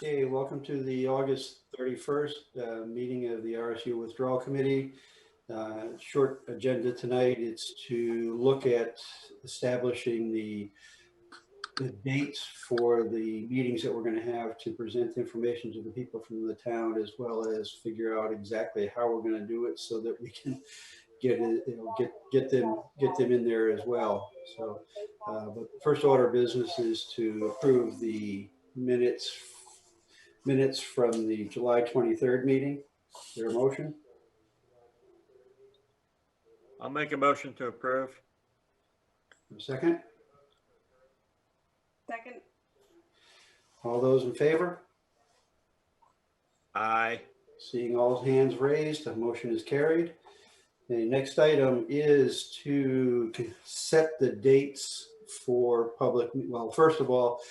Okay, welcome to the August 31st meeting of the RSU Withdrawal Committee. Short agenda tonight. It's to look at establishing the dates for the meetings that we're going to have to present information to the people from the town, as well as figure out exactly how we're going to do it so that we can get it, get them in there as well. So, but first order of business is to approve the minutes from the July 23rd meeting. Is there a motion? I'll make a motion to approve. A second? Second. All those in favor? Aye. Seeing all hands raised, the motion is carried. The next item is to set the dates for public. Well, first of all,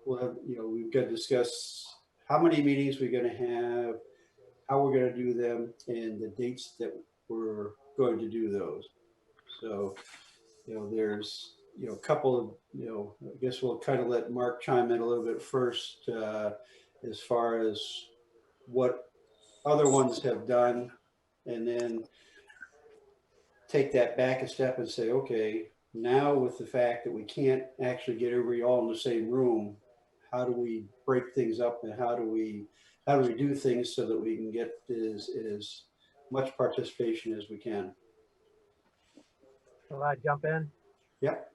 we'll have, we've got to discuss how many meetings we're going to have, how we're going to do them, and the dates that we're going to do those. So, there's, a couple of, I guess we'll kind of let Mark chime in a little bit first as far as what other ones have done, and then take that back a step and say, okay, now with the fact that we can't actually get everybody all in the same room, how do we break things up, and how do we do things so that we can get as much participation as we can? Will I jump in? Yep.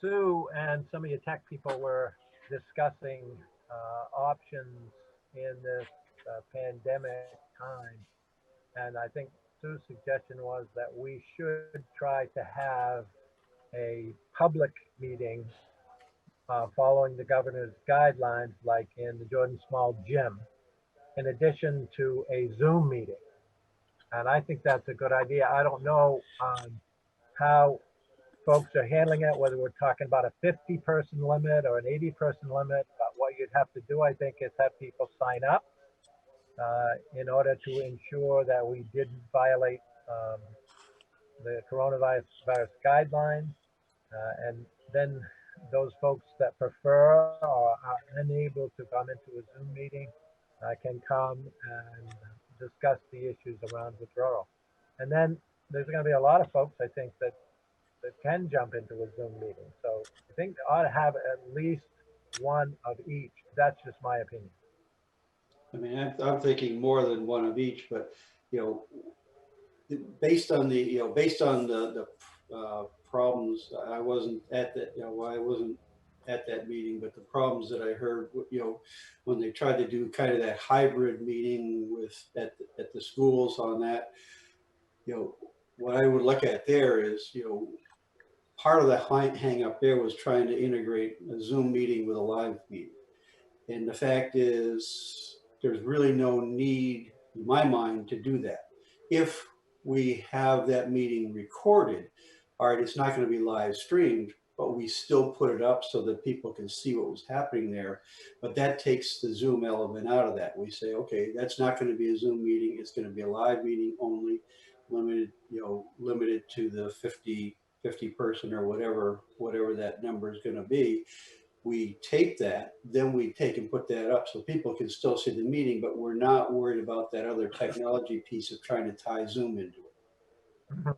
Sue and some of your tech people were discussing options in this pandemic time. And I think Sue's suggestion was that we should try to have a public meeting following the governor's guidelines, like in the Jordan Small Gym, in addition to a Zoom meeting. And I think that's a good idea. I don't know how folks are handling it, whether we're talking about a 50-person limit or an 80-person limit, but what you'd have to do, I think, is have people sign up in order to ensure that we didn't violate the coronavirus guidelines. And then those folks that prefer or are unable to come into a Zoom meeting can come and discuss the issues around withdrawal. And then there's going to be a lot of folks, I think, that can jump into a Zoom meeting. So I think they ought to have at least one of each. That's just my opinion. I mean, I'm thinking more than one of each, but based on the problems, I wasn't at that. I wasn't at that meeting, but the problems that I heard, when they tried to do kind of that hybrid meeting at the schools on that, what I would look at there is, part of the hang up there was trying to integrate a Zoom meeting with a live meeting. And the fact is, there's really no need, in my mind, to do that. If we have that meeting recorded, all right, it's not going to be live streamed, but we still put it up so that people can see what was happening there. But that takes the Zoom element out of that. We say, okay, that's not going to be a Zoom meeting. It's going to be a live meeting only, limited to the 50 person or whatever that number is going to be. We tape that, then we take and put that up so people can still see the meeting, but we're not worried about that other technology piece of trying to tie Zoom into it.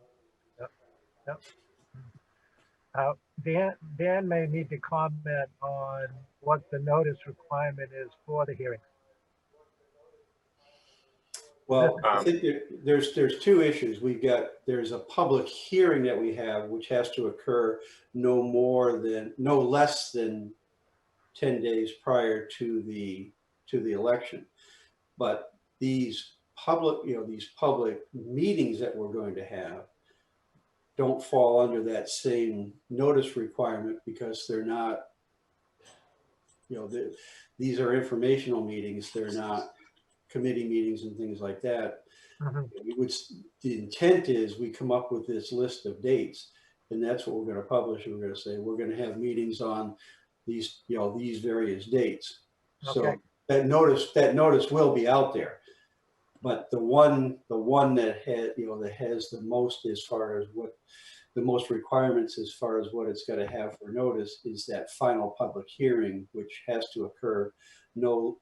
Yep. Dan may need to comment on what the notice requirement is for the hearing. Well, I think there's two issues. There's a public hearing that we have, which has to occur no less than 10 days prior to the election. But these public meetings that we're going to have don't fall under that same notice requirement, because they're not, these are informational meetings. They're not committee meetings and things like that. The intent is we come up with this list of dates, and that's what we're going to publish. We're going to say we're going to have meetings on these various dates. Okay. So that notice will be out there. But the one that has the most as far as what the most requirements as far as what it's got to have for notice is that final public hearing, which has to occur no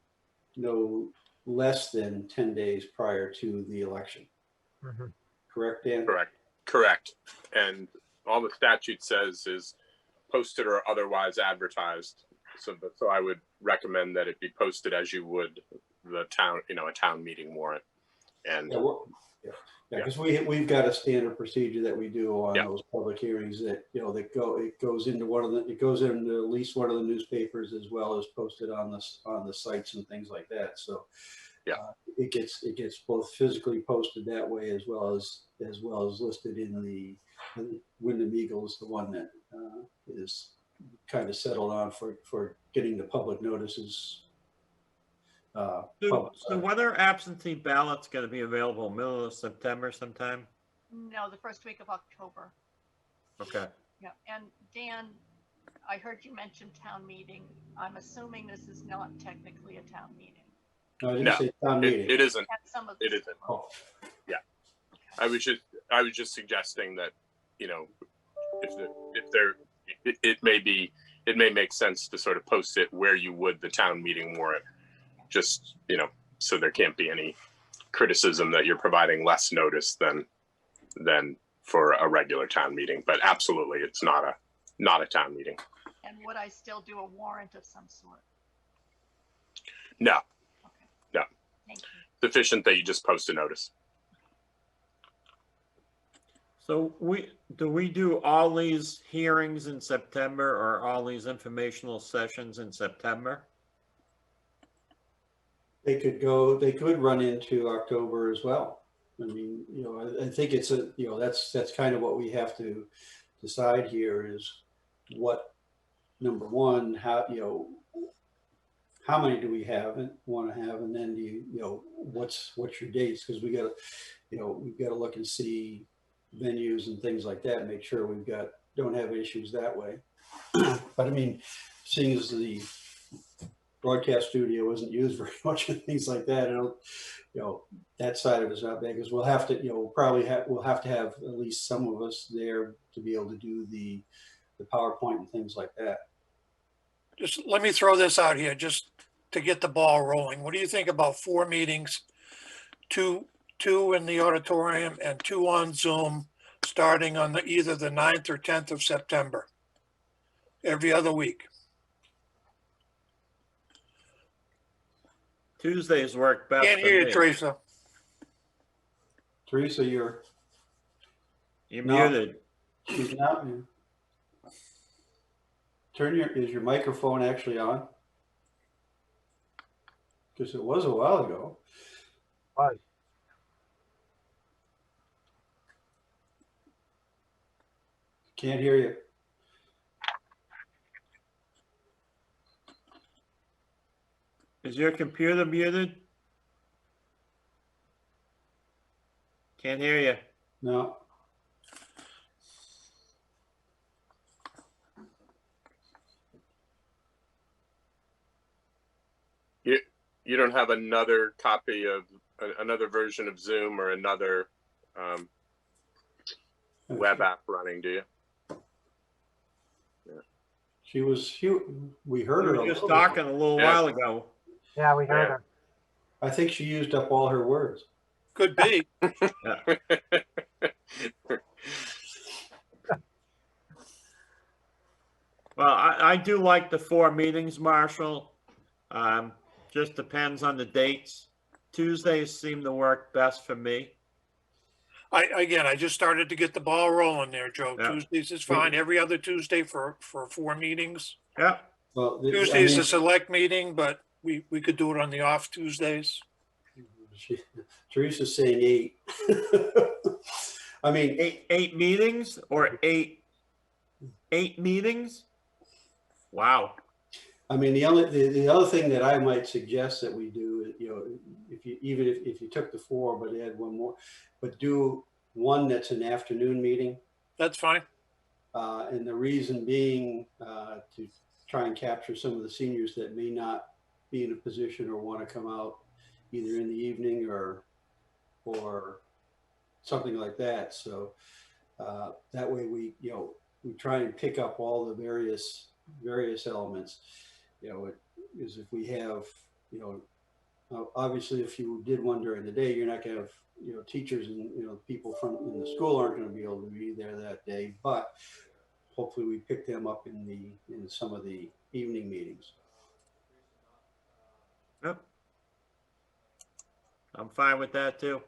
less than 10 days prior to the election. Mhm. Correct, Dan? Correct. And all the statute says is posted or otherwise advertised. So I would recommend that it be posted as you would the town, a town meeting warrant. And Because we've got a standard procedure that we do on Yeah. those public hearings that, it goes into at least one of the newspapers as well as posted on the sites and things like that. So it gets both physically posted that way as well as listed in the Wyndham Eagle is the one that is kind of settled on for getting the public notices. So when are absentee ballots going to be available? Middle of September sometime? No, the first week of October. Okay. Yeah, and Dan, I heard you mention town meeting. I'm assuming this is not technically a town meeting. No, I didn't No, say town meeting. it isn't. At some of It this- isn't. Oh, I was just suggesting that, it may make sense to sort of post it where you would the town meeting warrant, just, so there can't be any criticism that you're providing less notice than for a regular town meeting. But absolutely, it's not a town meeting. And would I still do a warrant of some sort? No, Okay. No. Thank you. Sufficient that you just post a notice. So do we do all these hearings in September or all these informational sessions in September? they could run into October as well. I mean, I think it's that's kind of what we have to decide here is what, number one, how many do we want to have, and then what's your dates? Because we've got to look and see venues and things like that, and make sure don't have issues that way. But I mean, seeing as the broadcast studio isn't used very much and things like that, that side of it's not big, because we'll have to have at least some of us there to be able to do the PowerPoint and things like that. Just let me throw this out here just to get the ball rolling. What do you think about 4 meetings, two in the auditorium and 2 on Zoom, starting on either the 9th or 10th of September, every other week? Tuesdays work best Can't for hear you, me. Teresa. Teresa, you're No. Muted. she's not. Is your microphone actually on? Because it was a while ago. Was. Can't hear you. Is your computer muted? Can't hear you. No. You don't have another copy of another version of Zoom or another web app running, do you? We heard her. We a were just little bit. talking a little Yeah. while ago. Yeah, we heard Yeah. her. I think she used up all her words. Could be. Well, I do like the 4 meetings, Marshall. Just depends on the dates. Tuesdays seem to work best for me. I just started to get the ball rolling there, Joe. Yeah. Tuesdays is fine. Every other Tuesday for 4 meetings. Yeah. Well, Tuesday's a select meeting, but we could do it on the off Tuesdays. Teresa's saying 8. I mean, Eight meetings or eight meetings? Wow. I mean, the other thing that I might suggest that we do, if you took the 4, but add one more, but do one that's an afternoon meeting. That's fine. And the reason being to try and capture some of the seniors that may not be in a position or want to come out either in the evening or something like that. So That way we, we try and pick up all the various elements. Is if we have, obviously if you did one during the day, you're not gonna have, teachers and, people from in the school aren't gonna be able to be there that day, but hopefully we pick them up in some of the evening meetings. Yep. I'm fine with that too.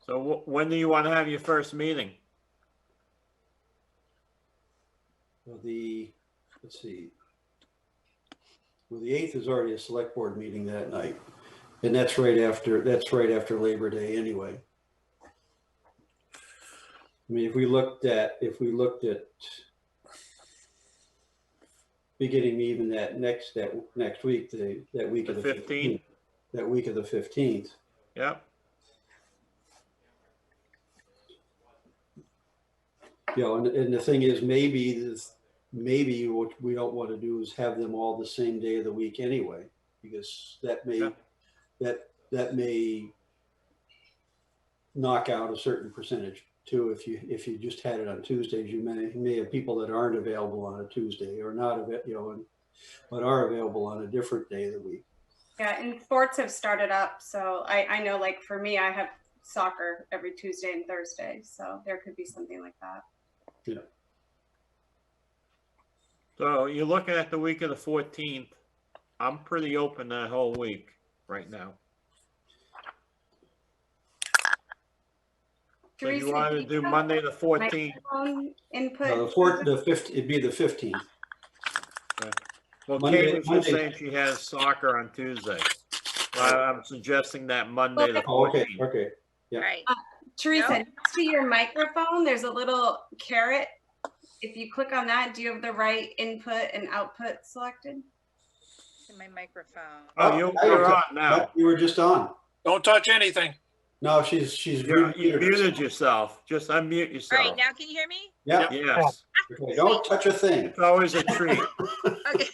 So when do you want to have your first meeting? Well, let's see. Well, the 8th is already a select board meeting that night, and that's right after Labor Day anyway. I mean, if we looked at beginning even that next week, that week of the 15th, that week of the 15th. Yep. And the thing is, maybe what we don't want to do is have them all the same day of the week anyway, because that may knock out a certain percentage too. If you just had it on Tuesdays, you may have people that aren't available on a Tuesday or not, but are available on a different day of the week. Yeah, and sports have started up, so I know, like for me, I have soccer every Tuesday and Thursday, so there could be something like that. Yeah. So you're looking at the week of the 14th. I'm pretty open that whole week right now. So you want to do Monday the 14th? Input. No, the 5th. It'd be the 15th. Okay. Well, Monday, Kate was just saying she has soccer on Tuesday. I'm suggesting that Monday the 14th. Oh, okay. Yeah. Right. Teresa, No. next to your microphone, there's a little caret. If you click on that, do you have the right input and output selected? In my microphone. Oh, you're on now. You were just on. Don't touch anything. No, she's You muted yourself. Just unmute All yourself. right, now can you hear me? Yeah. Yes. Okay, don't touch a thing. It's always a treat. Okay.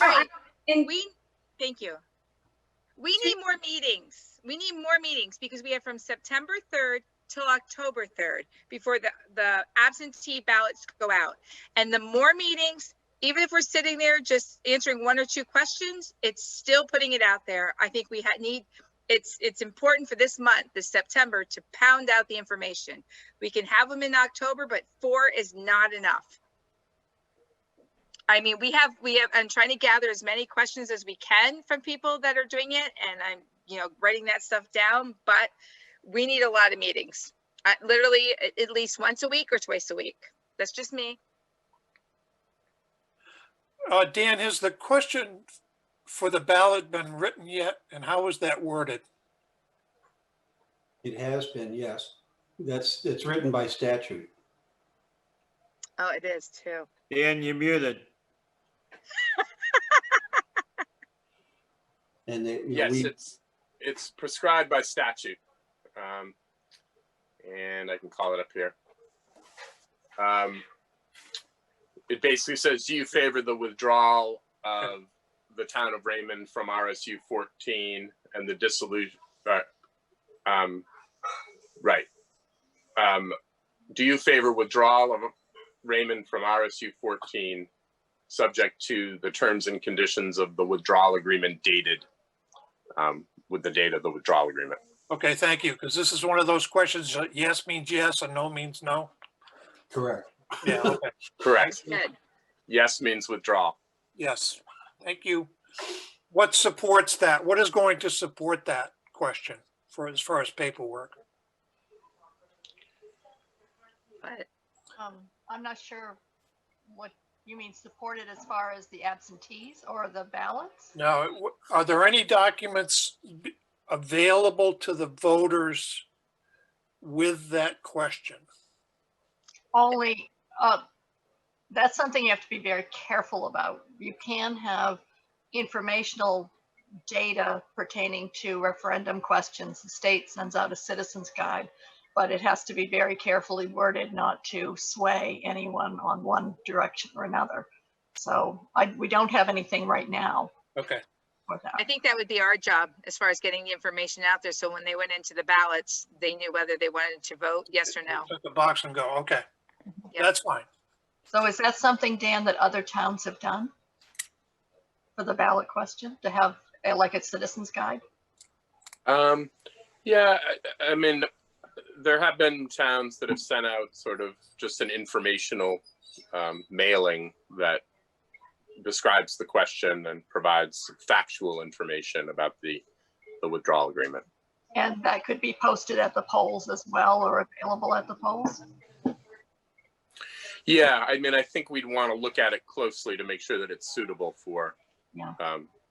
All right. And Thank you. We need more meetings. We need more meetings because we have from September 3rd till October 3rd before the absentee ballots go out. And the more meetings, even if we're sitting there just answering 1 or 2 questions, it's still putting it out there. I think we need, it's important for this month, this September, to pound out the information. We can have them in October, but 4 is not enough. I mean, I'm trying to gather as many questions as we can from people that are doing it. And I'm, writing that stuff down, but we need a lot of meetings, literally at least once a week or twice a week. That's just me. Dan, has the question for the ballot been written yet? And how is that worded? It has been, yes. It's written by statute. Oh, it is too. Dan, you're muted. And it's prescribed by statute. And I can call it up here. It basically says, do you favor the withdrawal of the town of Raymond from RSU 14 and the dissolution? Right. Do you favor withdrawal of Raymond from RSU 14, subject to the terms and conditions of the withdrawal agreement dated with the date of the withdrawal agreement? Okay, thank you. Because this is one of those questions, yes means yes and no means no. Correct. Yeah, okay. Correct. Good. Yes means withdrawal. Yes, thank you. What supports that? What is going to support that question as far as paperwork? But I'm not sure what you mean supported as far as the absentees or the ballots. Now, are there any documents available to the voters with that question? Only, that's something you have to be very careful about. You can have informational data pertaining to referendum questions. The state sends out a citizen's guide, but it has to be very carefully worded not to sway anyone on one direction or another. So we don't have anything right now. Okay. for that. I think that would be our job as far as getting the information out there. So when they went into the ballots, they knew whether they wanted to vote yes or no. Check the box and go, okay, Yep. that's fine. So is that something, Dan, that other towns have done for the ballot question, to have like a citizen's guide? Yeah, I mean, there have been towns that have sent out sort of just an informational mailing that describes the question and provides factual information about the withdrawal agreement. And that could be posted at the polls as well, or available at the polls? Yeah, I mean, I think we'd want to look at it closely to make sure that it's suitable for Yeah.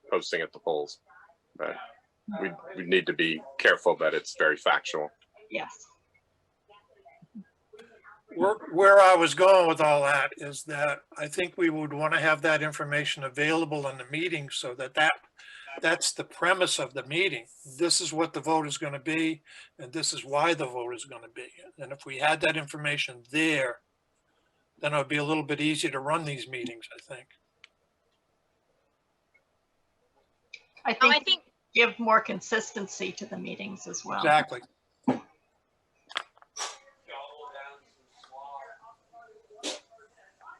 posting at the polls. But we need to be careful that it's very factual. Yes. Where I was going with all that is that I think we would want to have that information available in the meeting so that's the premise of the meeting. This is what the vote is going to be, and this is why the vote is going to be. And if we had that information there, then it would be a little bit easier to run these meetings, I think. I think give more consistency to the meetings as well. Exactly.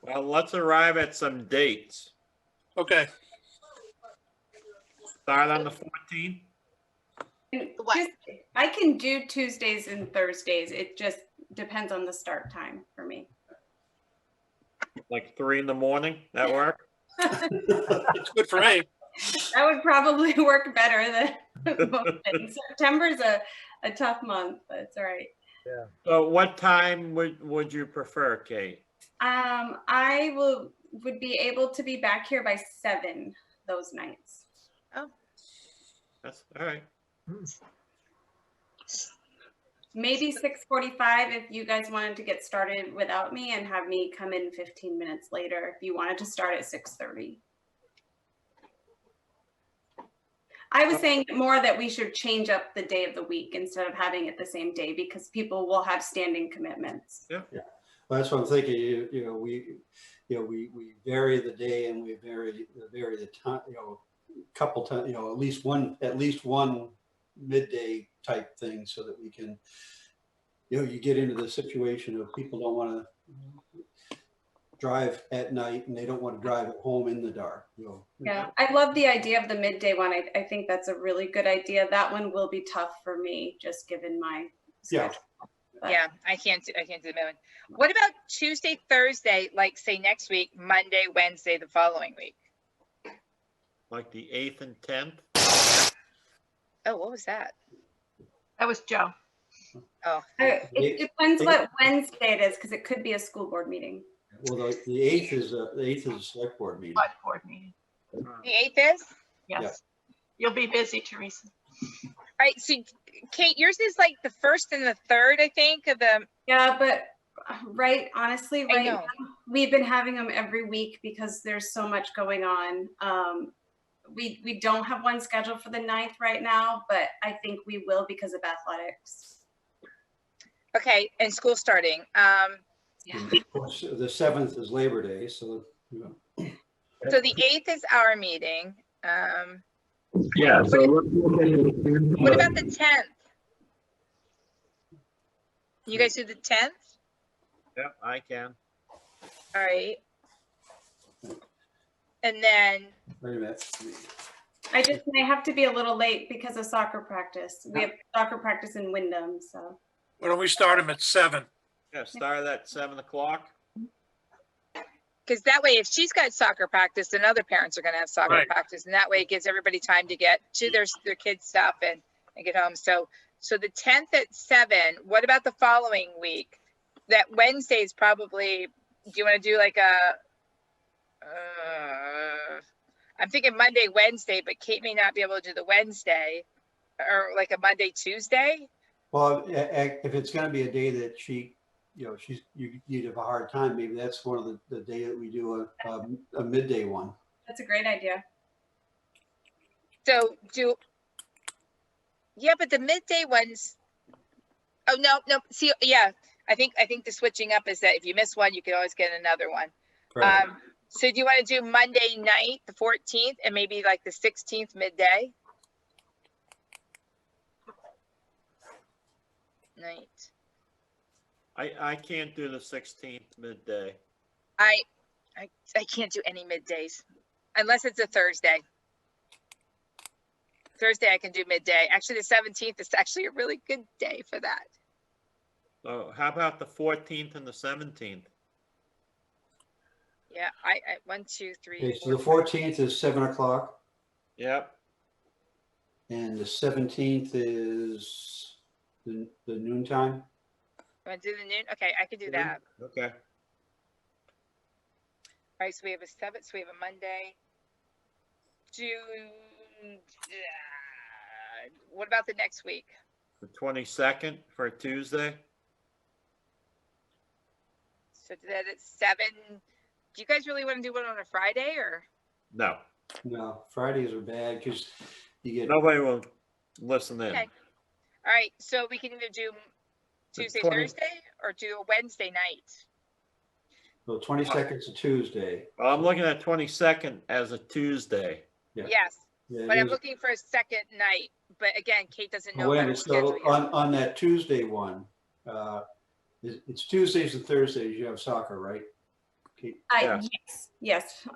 Well, let's arrive at some dates. Okay. Start on the 14th. What? I can do Tuesdays and Thursdays. It just depends on the start time for me. Like 3 in the morning, that work? It's good for me. That would probably work better than most things. September's a tough month, but it's all right. So what time would you prefer, Kate? I would be able to be back here by 7 those nights. That's all right. Maybe 6:45 if you guys wanted to get started without me and have me come in 15 minutes later if you wanted to start at 6:30. I was saying more that we should change up the day of the week instead of having it the same day because people will have standing commitments. Yeah. Well, that's what I'm thinking. We vary the day and we vary the time. Couple times. At least one midday type thing, so that we can. You get into the situation of people don't want to drive at night and they don't want to drive at home in the dark. Yeah, I love the idea of the midday one. I think that's a really good idea. That one will be tough for me, just given my schedule. But Yeah, I can't do the middle. What about Tuesday, Thursday, like say next week, Monday, Wednesday, the following week? Like the 8th and 10th? Oh, what was that? That was Joe. Oh, It depends what Wednesday it is, because it could be a school board meeting. Well, the 8th is a select board meeting. Select board meeting. the 8th is? Yes. Yeah. You'll be busy, Teresa. All right, so Kate, yours is like the 1st and the 3rd, I think, of the, Yeah, but honestly, I right know. now, we've been having them every week because there's so much going on. We don't have one scheduled for the 9th right now, but I think we will because of athletics. okay, and school starting. Yeah. Of course, the 7th is Labor Day, so. So the 8th is our meeting. Yeah, so What about the 10th? You guys do the 10th? Yep, I can. All right. And then, Wait a minute. I just may have to be a little late because of soccer practice. We have soccer practice in Wyndham, so. Why don't we start them at 7? Yeah, start at 7 o'clock. because that way, if she's got soccer practice, then other parents are gonna have soccer Right. practice, and that way it gives everybody time to get to their kids' stuff and get home. So the 10th at 7. What about the following week? That Wednesday is probably. Do you want to do like a? I'm thinking Monday, Wednesday, but Kate may not be able to do the Wednesday, or like a Monday, Tuesday. Well, if it's going to be a day that you'd have a hard time, maybe that's one of the day that we do a midday one. That's a great idea. So yeah, but the midday ones. Oh no. See, yeah, I think the switching up is that if you miss one, you can always get another one. Correct. So do you want to do Monday night, the 14th, and maybe like the 16th midday? Night. I can't do the 16th midday. I can't do any middays unless it's a Thursday. Thursday I can do midday. Actually, the 17th is actually a really good day for that. So how about the 14th and the 17th? Yeah, I 1, 2, 3. Okay, so 4, the 14th is 7 o'clock Yep. and the 17th is the noontime. Want to do the noon? Okay, I could do that. Okay. All right, so we have a 7th, so we have a Monday. What about the next week? The 22nd for a Tuesday. So that it's 7. Do you guys really want to do one on a Friday or? No, No, Fridays are bad because you get nobody will listen in. Okay. All right, so we can either do The Tuesday, 20 Thursday, or do a Wednesday night. the 22nd is a Tuesday. Well, I'm looking at 22nd as a Tuesday. Yeah. Yes, Yeah, it but I'm is. looking for a second night. But again, Kate doesn't know Wait a about her minute, schedule so yet. on that Tuesday one, it's Tuesdays and Thursdays you have soccer, right? Okay, Yeah. Yes.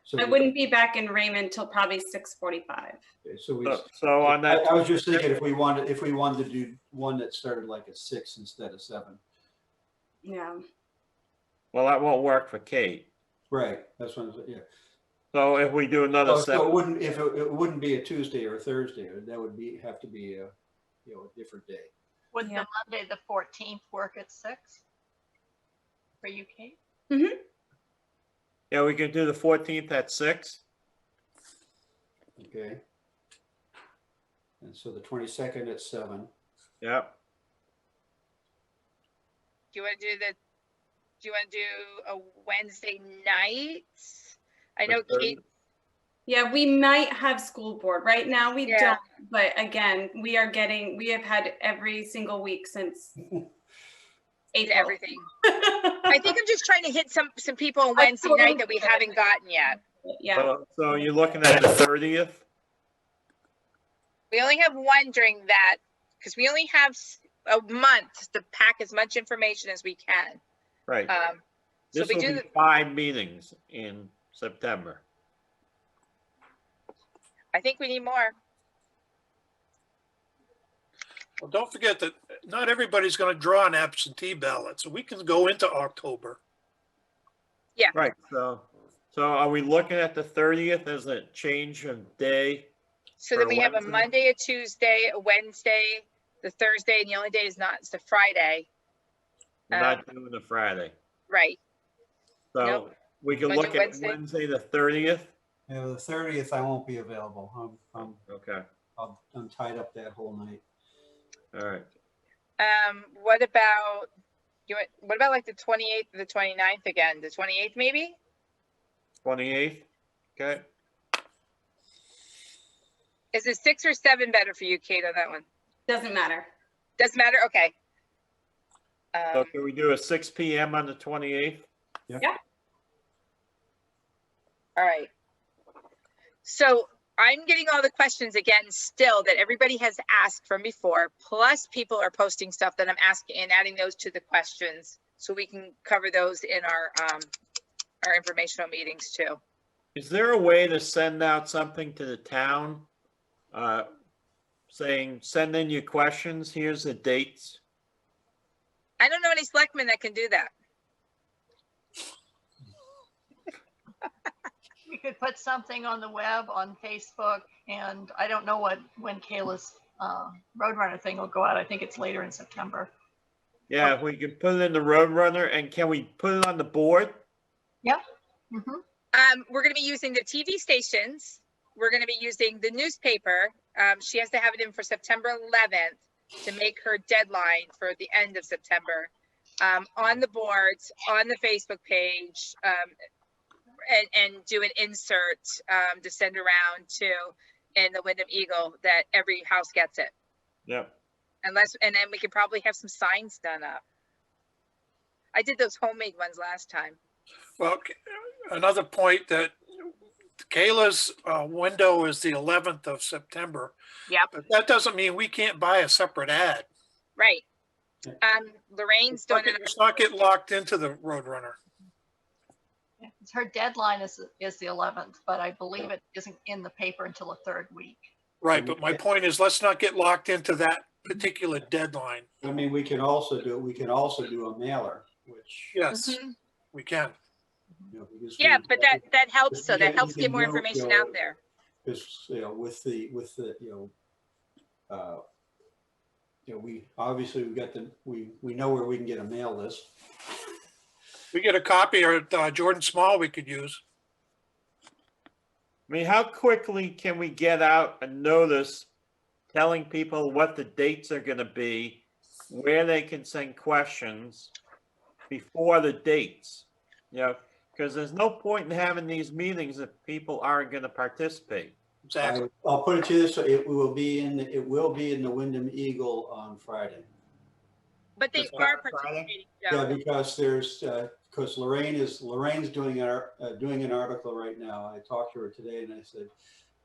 so I wouldn't be back in Raymond till probably 6:45. okay, so we. So on that, I was just thinking if we wanted to do one that started like at 6 instead of 7. Yeah. well, that won't work for Kate. Right, that's what I'm saying, yeah. So if we do another So it 7, wouldn't, it wouldn't be a Tuesday or a Thursday, that would have to be a different day. Would Yeah. the Monday, the 14th work at 6? For you, Kate? yeah, we can do the 14th at 6. Okay. And so the 22nd at 7. Yep. Do you want to do a Wednesday night? I know The Kate. Yeah, we might have school board. Right now we Yeah. don't, but again, we have had every single week since Did April. everything. I think I'm just trying to hit some people on Wednesday night that we haven't gotten yet. Yeah. So you're looking at the 30th? We only have one during that because we only have a month to pack as much information as we can. Right. So This we will do be the, 5 meetings in September. I think we need more. Well, don't forget that not everybody's going to draw an absentee ballot, so we can go into October. Right, so are we looking at the 30th as a change of day? So then For we have a Wednesday? Monday, a Tuesday, a Wednesday, the Thursday, and the only day is not, it's the Friday. We're not doing the Friday. Right. So Nope. we can Wanna look do at Wednesday? Wednesday, the 30th. Yeah, the 30th I won't be available. Okay, I'm tied up that whole night. all right. What about, what about like the 28th or the 29th again? The 28th maybe? 28th, okay. Is it 6 or 7 better for you, Kate, on that one? Doesn't matter. Doesn't matter? Okay. So can we do a 6 PM on the 28th? All right. So I'm getting all the questions again still that everybody has asked from before, plus people are posting stuff that I'm asking and adding those to the questions so we can cover those in our informational meetings too. Is there a way to send out something to the town saying, send in your questions, here's the dates? I don't know any selectmen that can do that. We could put something on the web, on Facebook, and I don't know when Kayla's Roadrunner thing will go out. I think it's later in September. Yeah, if we can put it in the Roadrunner, and can we put it on the board? Mm-hmm. We're going to be using the TV stations. We're going to be using the newspaper. She has to have it in for September 11th to make her deadline for the end of September. On the boards, on the Facebook page, and do an insert to send around to in the Wyndham Eagle that every house gets it. Yep. And then we could probably have some signs done up. I did those homemade ones last time. Well, another point that Kayla's window is the 11th of September, Yep, but that doesn't mean we can't buy a separate ad. right. Lorraine's doing it. Let's not get locked into the Roadrunner. Her deadline is the 11th, but I believe it isn't in the paper until the third week. Right, but my point is, let's not get locked into that particular deadline. I mean, we can also do a mailer, which, Yes, Mhm. we can. you know, because Yeah, we- but that helps. So you that can- helps you get can more know, information you know, out there. Because, you know, with the, we obviously we know where we can get a mail list. We get a copy or Jordan Small we could use. I mean, how quickly can we get out a notice telling people what the dates are gonna be, where they can send questions before the dates? You know, because there's no point in having these meetings if people aren't gonna participate. Exactly. I'll put it to you this way, it will be in the Wyndham Eagle on Friday. But they Just are on Friday? participating, Yeah, Joe. because because Lorraine's doing an article right now. I talked to her today and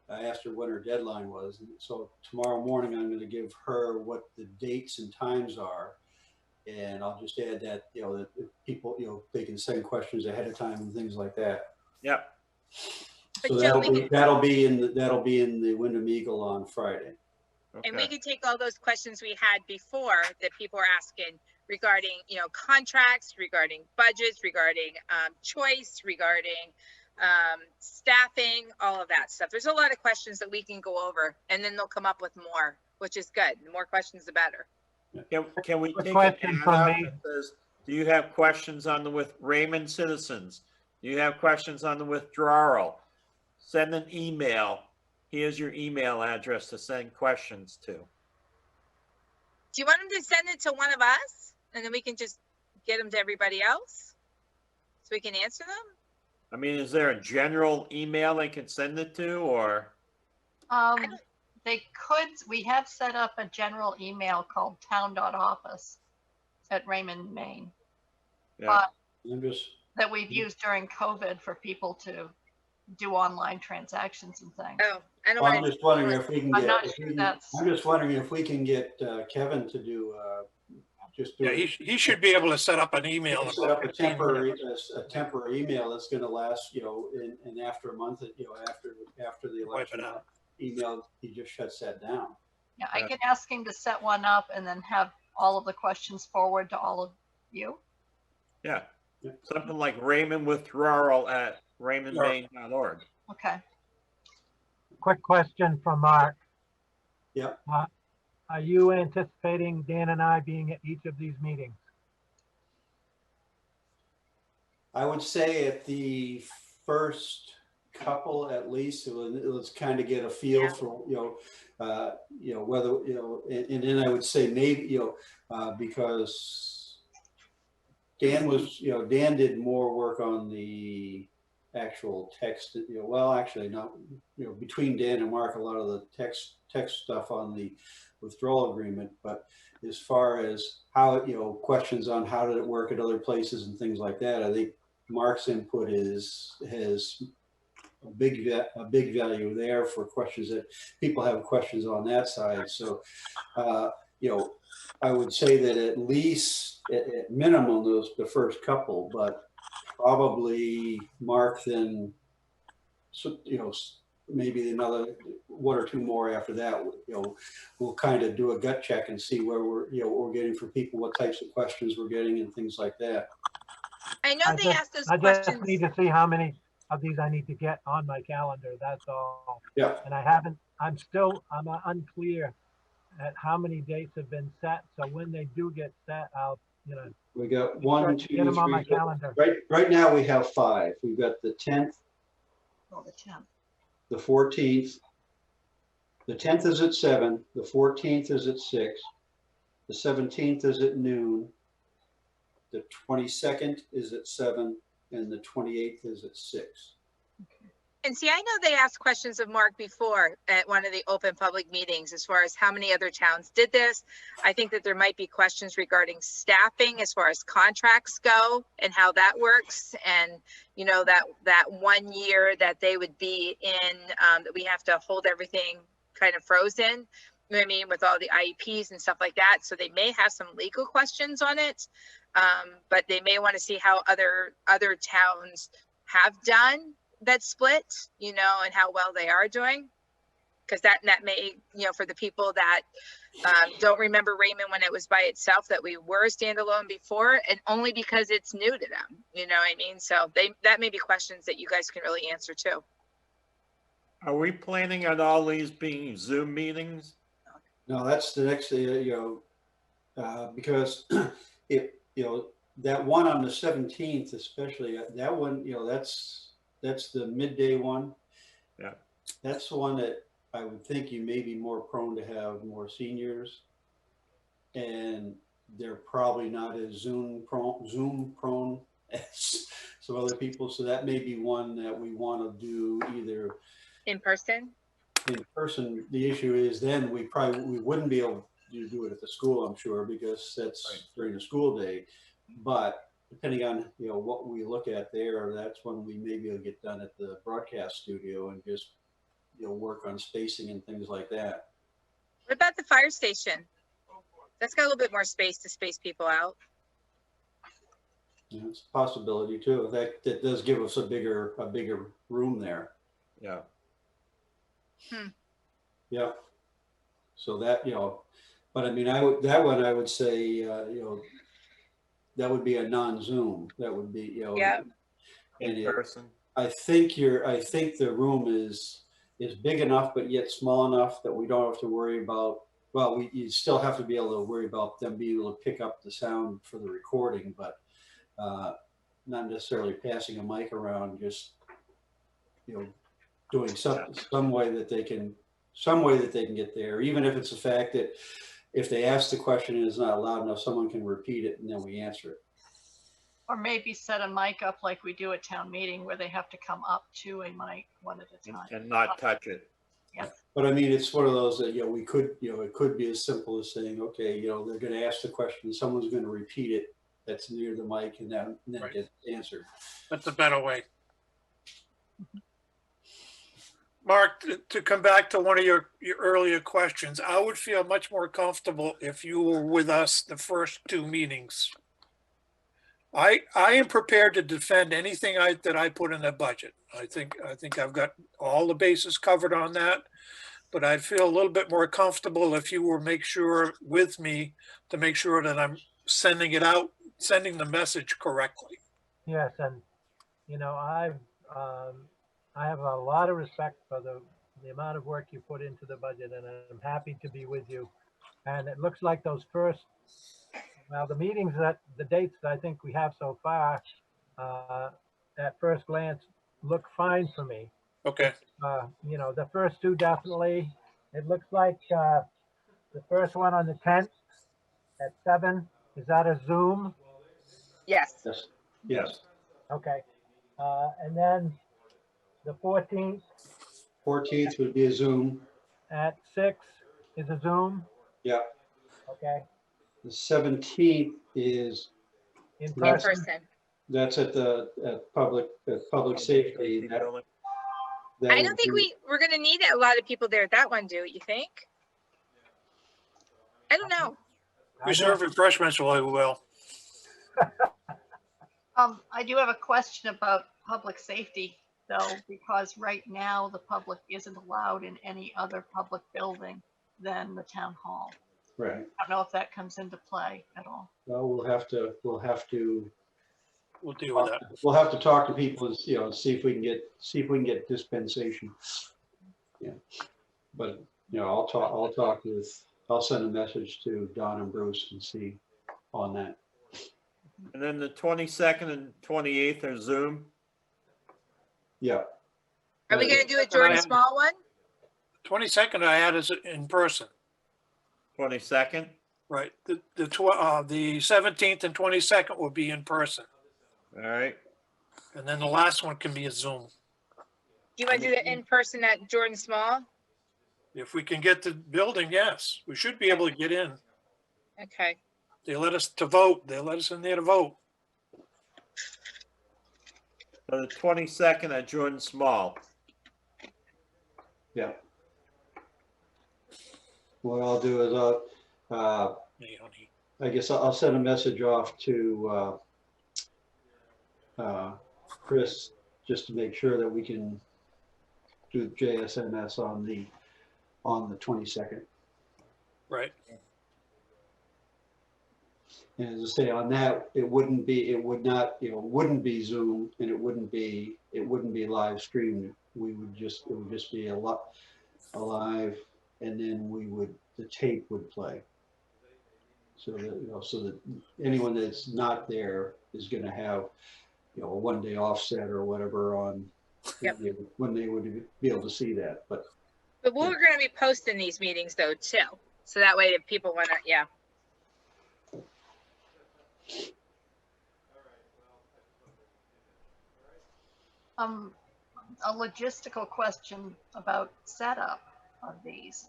I asked her when her deadline was. And so tomorrow morning, I'm going to give her what the dates and times are. And I'll just add that, you know, that if people, you know, they can send questions ahead of time and things like that. Yep. But So Joe, that'll be in the Wyndham Eagle on Friday. And we Okay. could take all those questions we had before that people are asking regarding, you know, contracts, regarding budgets, regarding choice, regarding staffing, all of that stuff. There's a lot of questions that we can go over, and then they'll come up with more, which is good. The more questions, the better. Can we Quick take question an ad from out me. that says, do you have questions on the with Raymond citizens? Do you have questions on the withdrawal? Send an email. Here's your email address to send questions to. Do you want them to send it to one of us, and then we can just get them to everybody else, so we can answer them? I mean, is there a general email they can send it to, or? We have set up a general email called town.office@Raymond, Maine, Yeah. I'm just, that we've used during COVID for people to do online transactions and things. Oh, I don't I'm want to. just wondering if we can I'm get, not sure that's- I'm just wondering if we can get Kevin to do, just do. Yeah, he should be able to set up an email. in Set about up a 15 temporary, minutes. a temporary email that's gonna last, you know, and after a month, you know, after the Wipe it election, out. email, he just shuts that down. Yeah, I can ask him to set one up and then have all of the questions forward to all of you. Yeah. Something like Raymond withdrawal at raymondmaine.org. Okay. Quick question from Mark. Yep. Are you anticipating Dan and I being at each of these meetings? I would say at the first couple, at least, let's kind of get a feel for, whether, and then I would say maybe, because Dan did more work on the actual text, well, actually not, between Dan and Mark, a lot of the text stuff on the withdrawal agreement, but as far as how, questions on how did it work at other places and things like that, I think Mark's input has a big value there for questions that people have questions on that side. So, I would say that at least at minimum the first couple, but probably Mark then, maybe another one or two more after that. We'll kind of do a gut check and see where what we're getting for people, what types of questions we're getting, and things like that. I know they asked those I questions. just need to see how many of these I need to get on my calendar, that's all. Yeah. And I'm unclear at how many dates have been set, so when they do get set, I'll, We got one, two, get them on my three. calendar. Right now we have 5. We've got the 10th, Oh, the 10th. the 14th. The 10th is at 7. The 14th is at 6. The 17th is at noon. The 22nd is at 7, and the 28th is at 6. And see, I know they asked questions of Mark before at one of the open public meetings as far as how many other towns did this. I think that there might be questions regarding staffing as far as contracts go and how that works. And, you know, that 1 year that they would be in, that we have to hold everything kind of frozen, you know what I mean, with all the IEPs and stuff like that. So they may have some legal questions on it, but they may want to see how other towns have done that split, you know, and how well they are doing. Because that may, you know, for the people that don't remember Raymond when it was by itself, that we were standalone before, and only because it's new to them, you know what I mean? So that may be questions that you guys can really answer too. Are we planning on all these being Zoom meetings? No, that's the next, because if, that one on the 17th, especially that one, that's the midday one. Yeah. That's the one that I would think you may be more prone to have more seniors, and they're probably not as Zoom prone as some other people. So that may be one that we want to do either In person? in person. The issue is then we wouldn't be able to do it at the school, I'm sure, because that's during the school day. But depending on what we look at there, that's when we maybe will get done at the broadcast studio and just work on spacing and things like that. What about the fire station? That's got a little bit more space to space people out. It's a possibility too. That does give us a bigger room there. Yeah. Yeah. So that, but I mean, that one I would say, that would be a non-Zoom. That would be, Yeah. In person. I think the room is big enough, but yet small enough that we don't have to worry about, well, you still have to be able to worry about them being able to pick up the sound for the recording, but not necessarily passing a mic around, just, doing some way that they can get there, even if it's the fact that if they ask the question and it's not loud enough, someone can repeat it and then we answer it. Or maybe set a mic up like we do at town meeting where they have to come up to a mic one at a time. And not touch it. Yeah. But I mean, it's one of those that, we could, it could be as simple as saying, okay, they're going to ask the question, someone's going to repeat it that's near the mic, and then Right. get answered. That's a better way. Mark, to come back to one of your earlier questions, I would feel much more comfortable if you were with us the first two meetings. I am prepared to defend anything that I put in the budget. I think I've got all the bases covered on that, but I'd feel a little bit more comfortable if you were with me to make sure that I'm sending the message correctly. Yes, and I have a lot of respect for the amount of work you put into the budget, and I'm happy to be with you. And it looks like those first, the meetings, the dates that I think we have so far, at first glance, look fine for me. Okay. The first two definitely. It looks like the first one on the 10th at 7. Is that a Zoom? Yes. Yes. Okay. And then the 14th 14th would be a Zoom. at 6 is a Zoom. Yeah. Okay. The 17th is, In In person. person. that's at public safety. That I would don't think be- we're going to need a lot of people there at that one, do you think? I don't know. We serve refreshments really well. I do have a question about public safety though, because right now the public isn't allowed in any other public building than the town hall. Right. I don't know if that comes into play at all. Well, we'll have to We'll deal with that. We'll have to talk to people and see if we can get dispensation. Yeah, but I'll send a message to Don and Bruce and see on that. And then the 22nd and 28th are Zoom. Yeah. Are we going to do a Jordan Small one? 22nd I had is in person, 22nd. right? The 17th and 22nd will be in person. All right. And then the last one can be a Zoom. You want to do that in person at Jordan Small? If we can get the building, yes, we should be able to get in. Okay. They let us to vote. They let us in there to vote. So the 22nd at Jordan Small. Yeah. What I'll do is Hey, honey. I guess I'll send a message off to Chris, just to make sure that we can do JSMS on the 22nd. Right. And as I say, on that, it wouldn't be Zoom, and it wouldn't be live streamed. It would just be a live, and then the tape would play. So that anyone that's not there is going to have, a 1 day offset or whatever on when they would be able to see that. But we're going to be posting these meetings though too. So that way if people want to, yeah. A logistical question about setup of these.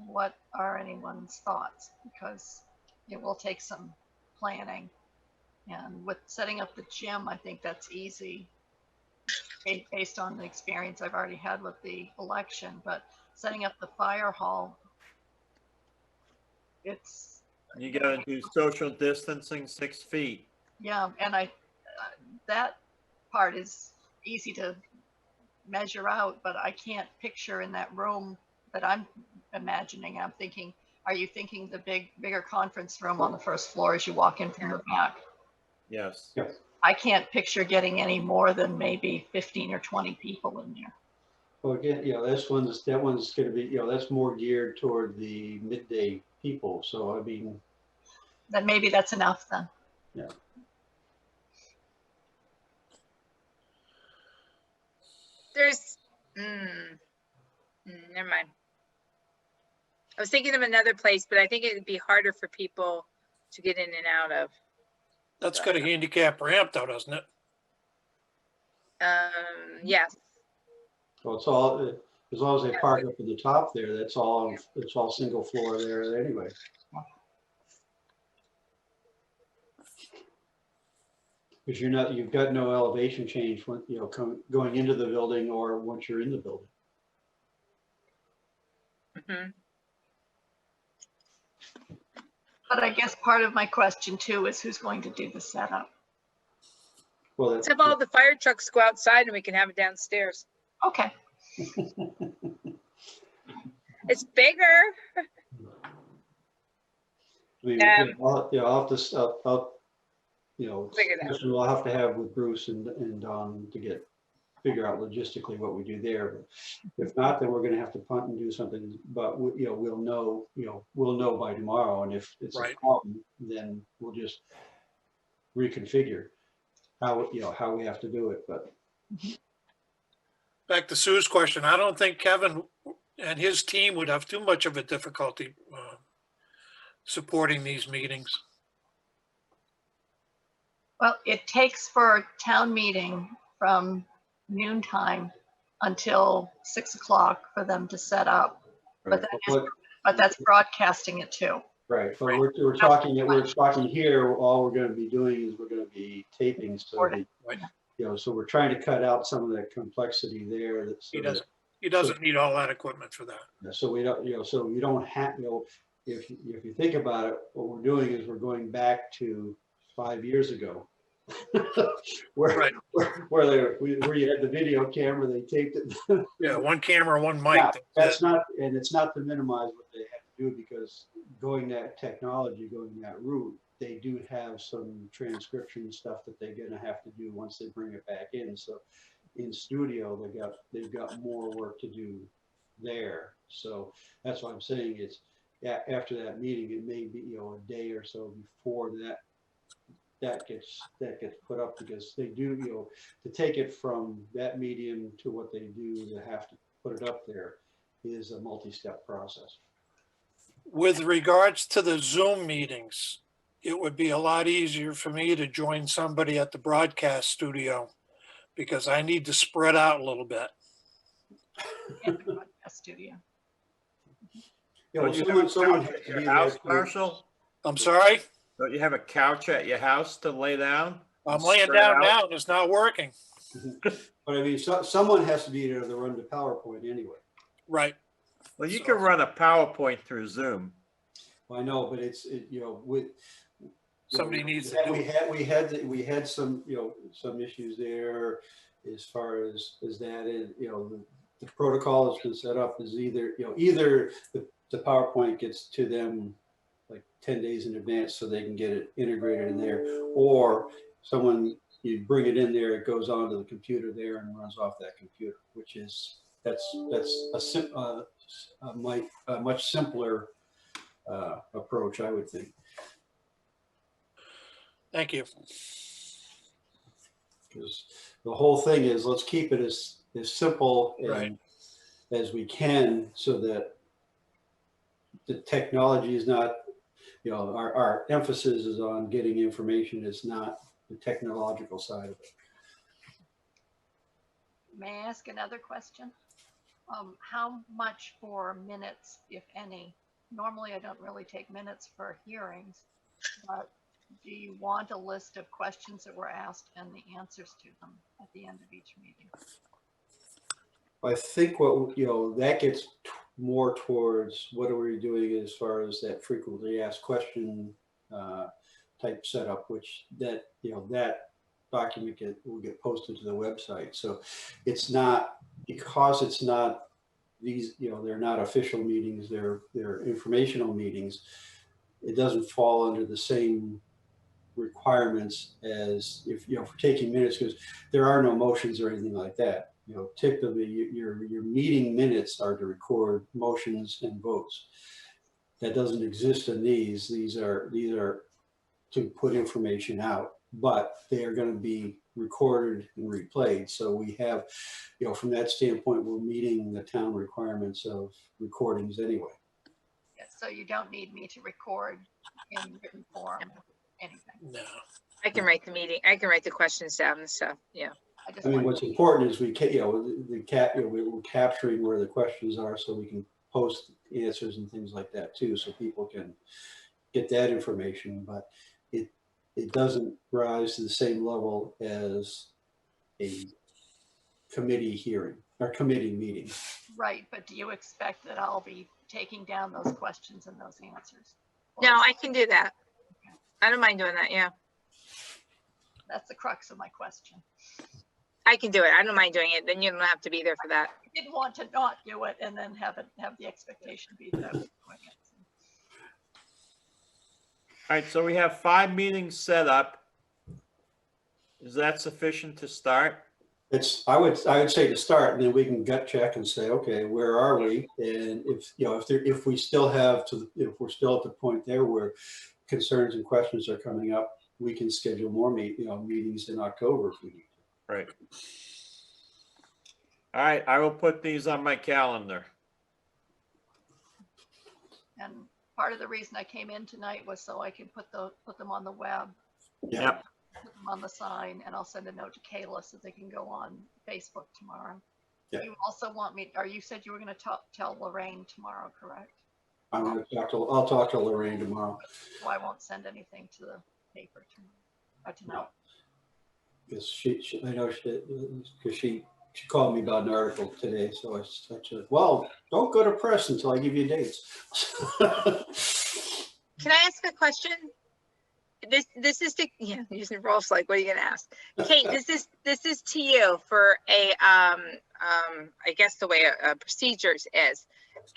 What are anyone's thoughts? Because it will take some planning. And with setting up the gym, I think that's easy based on the experience I've already had with the election. But setting up the fire hall, You got to do social distancing 6 feet. yeah, and that part is easy to measure out, but I can't picture in that room that I'm imagining. I'm thinking, are you thinking the bigger conference room on the first floor as you walk in from the back? Yes. Yes. I can't picture getting any more than maybe 15 or 20 people in there. well, again, that one's going to be, that's more geared toward the midday people. So I mean, Then maybe that's enough then. yeah. There's, never mind. I was thinking of another place, but I think it would be harder for people to get in and out of. That's got a handicap ramp though, doesn't it? Yes. Well, it's all, as long as they park up at the top there, it's all single floor there anyway. Because you've got no elevation change when, going into the building or once you're in the building. Mm-hmm. But I guess part of my question too is who's going to do the setup? Well, Let's have all the fire trucks go outside and we can have it downstairs. Okay. It's bigger. I mean, I'll have to, Figure it out. discussion we'll have to have with Bruce and Don to figure out logistically what we do there. But if not, then we're going to have to punt and do something. But we'll know by tomorrow. And if it's a problem, then we'll just reconfigure how we have to do it. But Back to Sue's question, I don't think Kevin and his team would have too much of a difficulty supporting these meetings. Well, it takes for a town meeting from noontime until 6 o'clock for them to set up. But that's broadcasting it too. right. But we're talking here. All we're going to be doing is we're going to be taping. So so we're trying to cut out some of the complexity there. He doesn't need all that equipment for that. So we don't, so you don't have, if you think about it, what we're doing is we're going back to 5 years ago. where you had the video camera, they taped it. Yeah, one camera, one mic. Yeah, it's not to minimize what they have to do, because going that route, they do have some transcription stuff that they're going to have to do once they bring it back in. So in studio, they've got more work to do there. So that's what I'm saying. It's after that meeting, it may be a day or so before that gets put up, because they do to take it from that medium to what they do to have to put it up there is a multi-step process. With regards to the Zoom meetings, it would be a lot easier for me to join somebody at the broadcast studio, because I need to spread out a little bit. And the broadcast studio. Yeah, well, Don't you have a someone couch has at to your be house, there. Marshall? I'm sorry, Don't you have a couch at your house to lay down? I'm laying Spread down out? now and it's not working. But I mean, someone has to be there to run the PowerPoint anyway. Right. Well, you So- can run a PowerPoint through Zoom. Well, I know, but you know, with. Somebody needs to do it. We had some, you know, some issues there as far as that is, you know, the protocol has been set up is either the PowerPoint gets to them like 10 days in advance so they can get it integrated in there, or you bring it in there, it goes onto the computer there and runs off that computer, which is, that's a much simpler approach, I would think. Thank you. Because the whole thing is, let's keep it as simple Right. as we can, so that the technology is not, you know, our emphasis is on getting information, is not the technological side of it. May I ask another question? How much for minutes, if any? Normally, I don't really take minutes for hearings, but do you want a list of questions that were asked and the answers to them at the end of each meeting? I think what, you know, that gets more towards what are we doing as far as that frequently asked question type setup, which that, you know, that document will get posted to the website. So it's not, because it's not these, you know, they're not official meetings, they're informational meetings. It doesn't fall under the same requirements as if, you know, for taking minutes, because there are no motions or anything like that. You know, typically your meeting minutes are to record motions and votes. That doesn't exist in these. These are to put information out, but they are going to be recorded and replayed. So we have, you know, from that standpoint, we're meeting the town requirements of recordings anyway. Yes, so you don't need me to record in written form, anything. No. I can write the meeting. I can write the questions down and stuff. Yeah. I mean, want what's important is we're capturing where the questions are, so we can post answers and things like that too, so people can get that information. But it doesn't rise to the same level as a committee hearing or committee meeting. Right, but do you expect that I'll be taking down those questions and those answers? Or No, is- I can do that. I don't mind doing that. Yeah, That's the crux of my question. I can do it. I don't mind doing it. Then you don't have to be there for that. I didn't want to not do it and then have the expectation be that I was doing it. All right, so we have 5 meetings set up. Is that sufficient to start? I would say to start, and then we can gut check and say, okay, where are we? And if we're still at the point there where concerns and questions are coming up, we can schedule more meetings in October if we need to. Right. All right, I will put these on my calendar. And part of the reason I came in tonight was so I can put them on the web, Yep. put them on the sign, and I'll send a note to Kayla so they can go on Facebook tomorrow. Yeah. You also want me, you said you were going to tell Lorraine tomorrow, correct? I'll talk to Lorraine tomorrow. So I won't send anything to the paper tonight. Because I know because she called me about an article today, so I said, well, don't go to press until I give you dates. Can I ask a question? This is to, yeah, using Rolf's like, what are you gonna ask? Kate, this is to you for a I guess the way procedures is.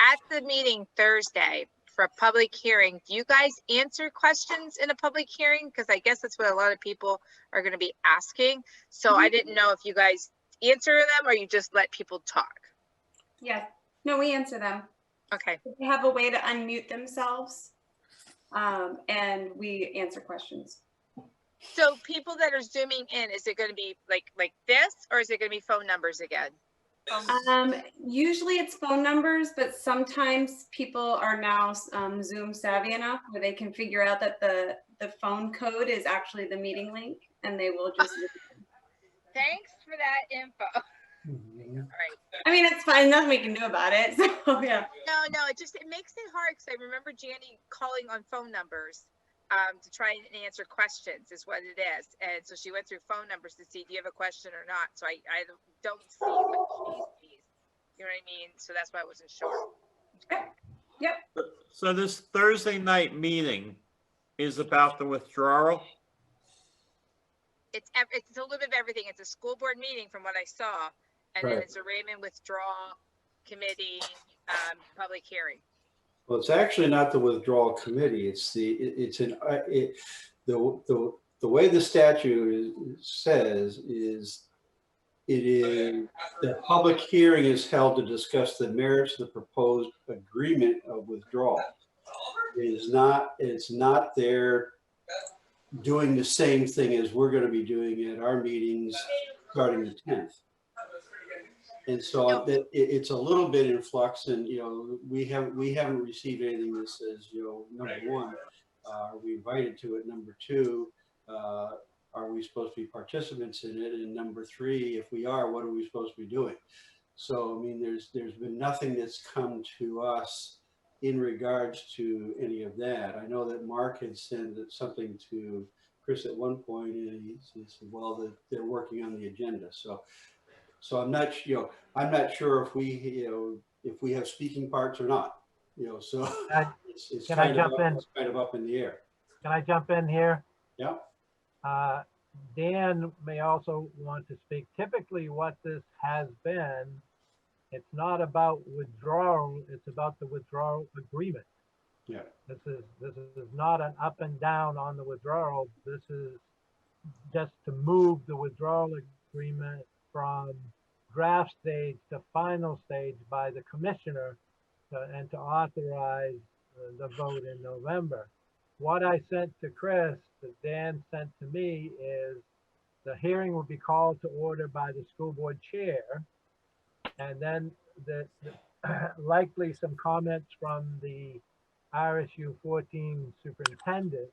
At the meeting Thursday for a public hearing, do you guys answer questions in a public hearing? Because I guess that's what a lot of people are gonna be asking. So I didn't know if you guys answer them or you just let people talk. Yeah, no, we answer them. Okay. They have a way to unmute themselves, and we answer questions. So people that are zooming in, is it going to be like this, or is it going to be phone numbers again? Usually it's phone numbers, but sometimes people are now Zoom savvy enough where they can figure out that the phone code is actually the meeting link, and they will just. Thanks for that info. right. I mean, it's fine. Nothing we can do about it. So yeah. No, it makes it hard because I remember Janny calling on phone numbers to try and answer questions is what it is. And so she went through phone numbers to see, do you have a question or not? So I don't see what she sees. You know what I mean? So that's why I wasn't sure. Yep. So this Thursday night meeting is about the withdrawal? It's a little bit of everything. It's a school board meeting from what I saw. And then Right. it's a Raymond withdrawal committee public hearing. Well, it's actually not the withdrawal committee. It's the way the statute says is it is the public hearing is held to discuss the merits of the proposed agreement of withdrawal. It's not there doing the same thing as we're going to be doing at our meetings starting the 10th. And so it's a little bit in flux, and we haven't received anything that says, number one, are we invited to it? Number two, are we supposed to be participants in it? And number three, if we are, what are we supposed to be doing? So I mean, there's been nothing that's come to us in regards to any of that. I know that Mark had sent something to Chris at one point, and he said, well, that they're working on the agenda. So I'm not sure if we have speaking parts or not. So it's kind of up in the air. Can I jump in here? Yeah. Dan may also want to speak. Typically what this has been, it's not about withdrawal, it's about the withdrawal agreement. Yeah. This is not an up and down on the withdrawal. This is just to move the withdrawal agreement from draft stage to final stage by the commissioner and to authorize the vote in November. What I sent to Chris, that Dan sent to me, is the hearing will be called to order by the school board chair, and then likely some comments from the RSU 14 superintendent,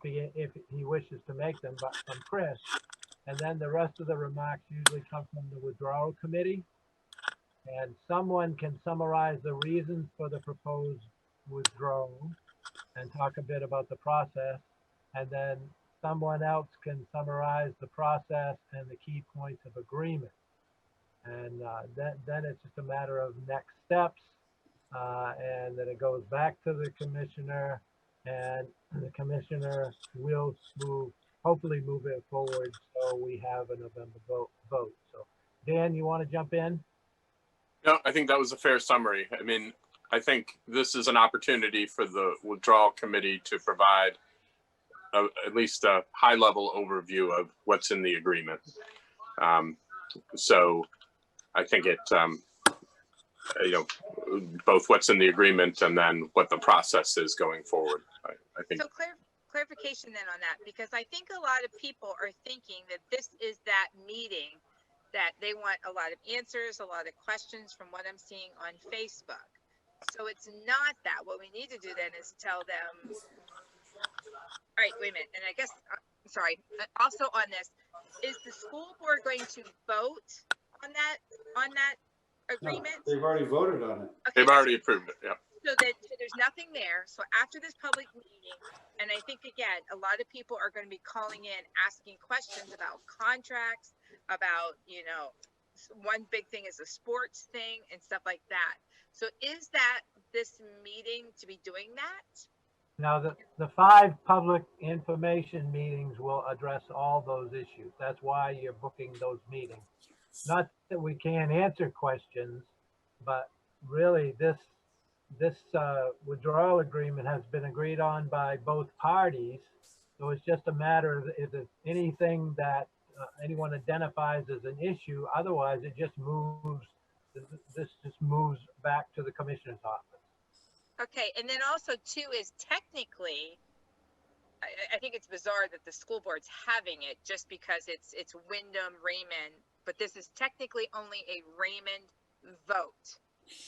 if he wishes to make them, but from Chris. And then the rest of the remarks usually come from the withdrawal committee. And someone can summarize the reasons for the proposed withdrawal and talk a bit about the process. And then someone else can summarize the process and the key points of agreement. And then it's just a matter of next steps. And then it goes back to the commissioner, and the commissioner will hopefully move it forward so we have a November vote. So Dan, you want to jump in? No, I think that was a fair summary. I mean, I think this is an opportunity for the withdrawal committee to provide at least a high level overview of what's in the agreement. So I think it, both what's in the agreement and then what the process is going forward. I think. So clarification then on that, because I think a lot of people are thinking that this is that meeting that they want a lot of answers, a lot of questions from what I'm seeing on Facebook. So it's not that. What we need to do then is tell them, all right, wait a minute. And I guess, I'm sorry, also on this, is the school board going to vote on that agreement? No, they've already voted on it. Okay, they've already approved it, yeah. So there's nothing there. So after this public meeting, and I think, again, a lot of people are going to be calling in, asking questions about contracts, about, one big thing is a sports thing and stuff like that. So is that this meeting to be doing that? Now, the 5 public information meetings will address all those issues. That's why you're booking those meetings. Not that we can't answer questions, but really this withdrawal agreement has been agreed on by both parties. So it's just a matter of if there's anything that anyone identifies as an issue. Otherwise, it just moves. This just moves back to the commissioner's office. Okay, and then also too is technically, I think it's bizarre that the school board's having it just because it's Wyndham, Raymond, but this is technically only a Raymond vote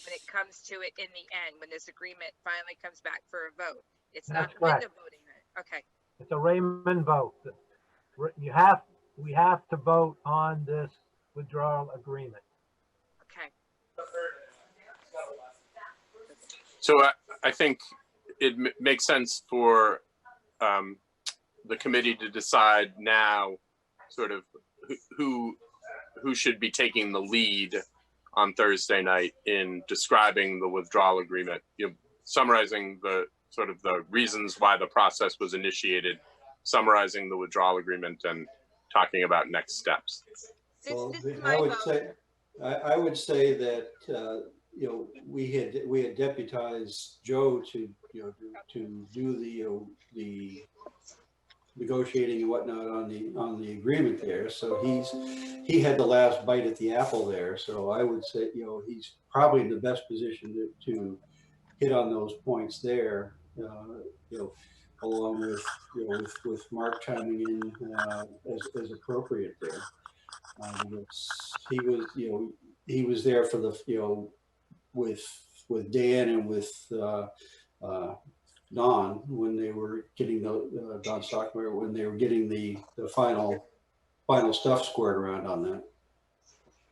when it comes to it in the end, when this agreement finally comes back for a vote. It's That's not correct. Wyndham voting on it. Okay. It's a Raymond vote. We have to vote on this withdrawal agreement. So I think it makes sense for the committee to decide now sort of who should be taking the lead on Thursday night in describing the withdrawal agreement, you know, summarizing the sort of the reasons why the process was initiated, summarizing the withdrawal agreement, and talking about next steps. Well, This is I my would vote. say, I would say that, you know, we had deputized Joe to, you know, to do the negotiating and whatnot on the agreement there. So he had the last bite at the apple there. So I would say, you know, he's probably in the best position to hit on those points there, you know, along with, you know, with Mark chiming in as appropriate there. He was, you know, he was there for the, you know, with Dan and with Don when they were getting the Don Stockmeyer when they were getting the final stuff squared around on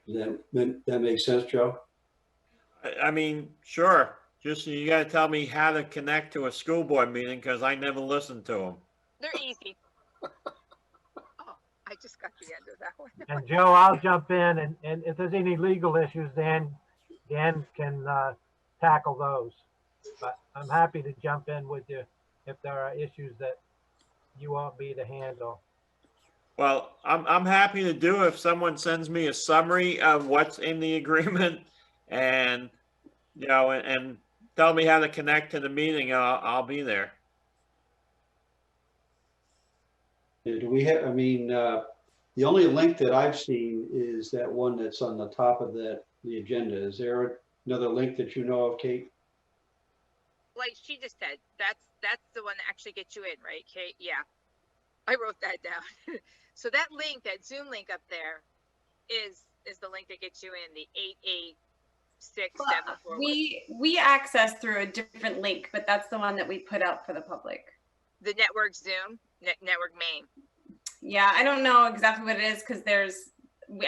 that. That makes sense, Joe? I mean, sure. Just you got to tell me how to connect to a school board meeting because I never listened to them. They're easy. Oh, I just got the end of that one. And Joe, I'll jump in, and if there's any legal issues, Dan can tackle those. But I'm happy to jump in with you if there are issues that you want me to handle. Well, I'm happy to do it if someone sends me a summary of what's in the agreement and, you know, and tell me how to connect to the meeting. I'll be there. Do we have, I mean, the only link that I've seen is that one that's on the top of the agenda. Is there another link that you know of, Kate? Like she just said, that's the one that actually gets you in, right, Kate? Yeah, I wrote that down. So that link, that Zoom link up there, is the link that gets you in, the 88674. We access through a different link, but that's the one that we put out for the public. The network Zoom, network main. Yeah, I don't know exactly what it is because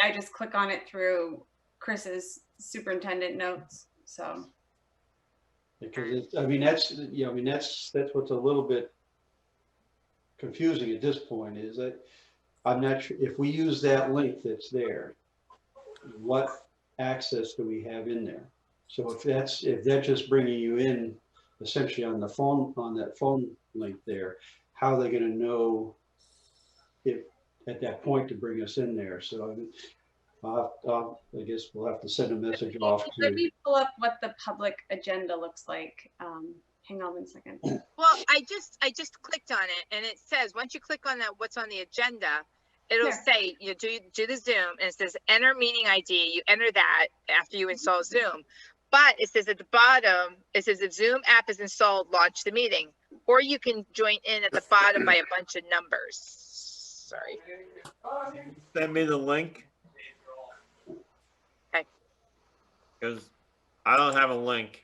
I just click on it through Chris's superintendent notes. So. Because I mean, that's, you know, I mean, that's what's a little bit confusing at this point is that I'm not sure if we use that link that's there, what access do we have in there? So if that's just bringing you in essentially on the phone, on that phone link there, how are they going to know if at that point to bring us in there? So I guess we'll have to send a message off Let to. me pull up what the public agenda looks like. Hang on 1 second. Well, I just clicked on it, and it says once you click on that, what's on the agenda, it'll There. say you do the Zoom, and it says enter meeting ID. You enter that after you install Zoom, but it says at the bottom, it says if Zoom app is installed, launch the meeting, or you can join in at the bottom by a bunch of numbers. Sorry. Send me the link. Okay. Because I don't have a link.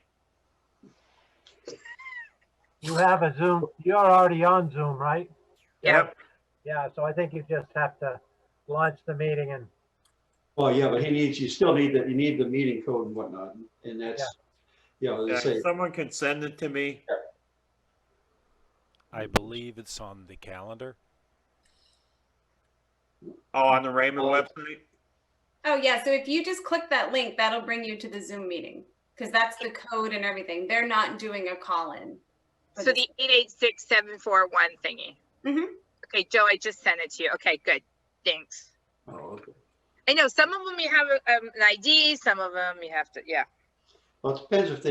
You have a Zoom, you're already on Zoom, right? Yep. Yeah, so I think you just have to launch the meeting and, Well, yeah, but you still need you need the meeting code and whatnot, and that's, you know, Yeah, they say, someone can send it to me. I believe it's on the calendar. Oh, on the Raymond website? Oh yeah, so if you just click that link, that'll bring you to the Zoom meeting because that's the code and everything. They're not doing a call-in. So the 886741 thingy. Mm-hmm. Okay, Joe, I just sent it to you. Okay, good. Thanks. oh, okay. I know some of them you have an ID, some of them you have to, yeah. Well, it depends if